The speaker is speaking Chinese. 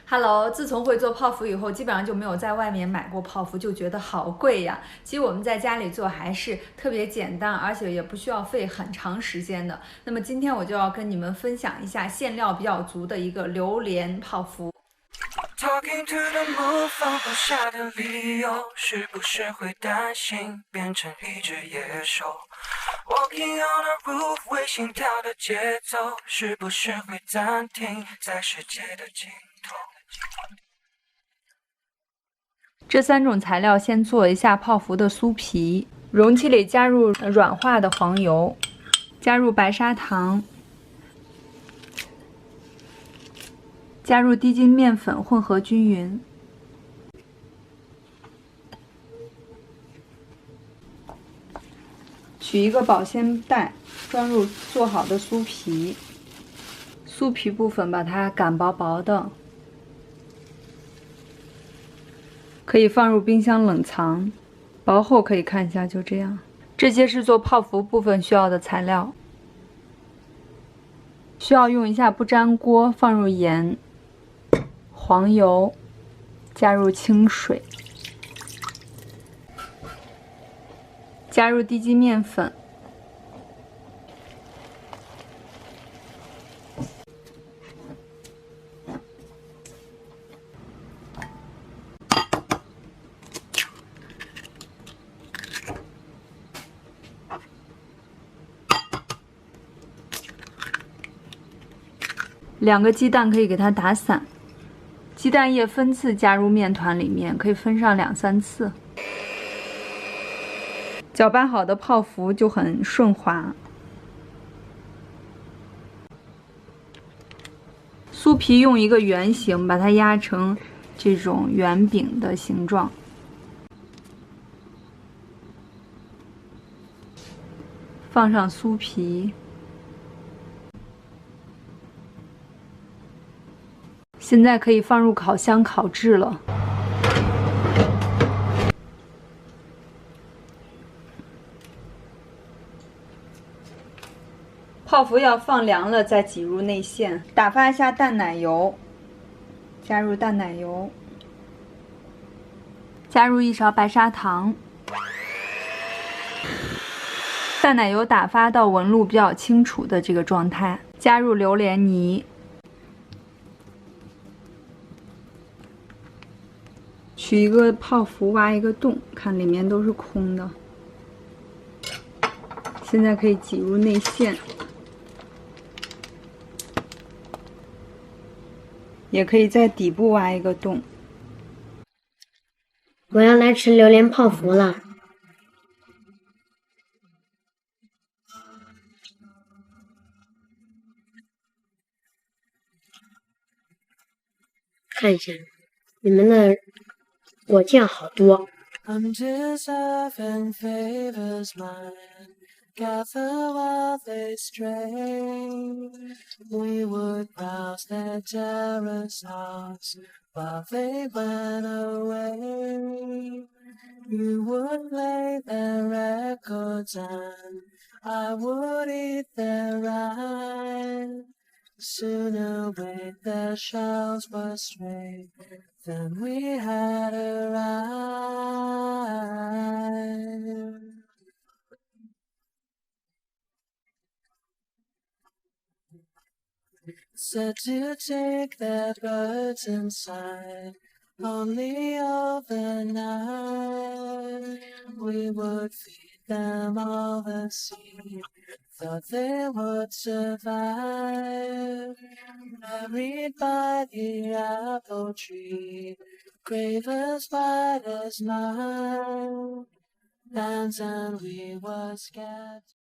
Hello，自从会做泡芙以后，基本上就没有在外面买过泡芙，就觉得好贵呀。其实我们在家里做还是特别简单，而且也不需要费很长时间的。那么今天我就要跟你们分享一下馅料比较足的一个榴莲泡芙。Talking to the moon， 放不下的理由，是不是会担心变成一只野兽 ？Walking on a roof， 为心跳的节奏，是不是会暂停在世界的尽头？这3种材料先做一下泡芙的酥皮，容器里加入软化的黄油，加入白砂糖，加入低筋面粉，混合均匀。取一个保鲜袋，装入做好的酥皮。酥皮部分把它擀薄薄的，可以放入冰箱冷藏。薄厚可以看一下，就这样。这些是做泡芙部分需要的材料。需要用一下不粘锅，放入盐、黄油，加入清水，加入低筋面粉，2个鸡蛋可以给它打散，鸡蛋液分次加入面团里面，可以分上2、3次。搅拌好的泡芙就很顺滑。酥皮用一个圆形把它压成这种圆饼的形状，放上酥皮。现在可以放入烤箱烤制了。泡芙要放凉了再挤入内馅，打发一下淡奶油，加入淡奶油，加入1勺白砂糖，淡奶油打发到纹路比较清楚的这个状态，加入榴莲泥，取一个泡芙挖一个洞，看里面都是空的。现在可以挤入内馅。也可以在底部挖一个洞。我要来吃榴莲泡芙了。看一下，你们的果酱好多。Gather while they stray, we would browse their terrace house while they went away. You would play their records and I would eat their rice. Sooner with their shells were straight than we had arrived. Said to take their birds inside, only overnight. We would feed them all the seed, thought they would survive. Buried by the apple tree, grave as wide as mine. Lands and we were scared.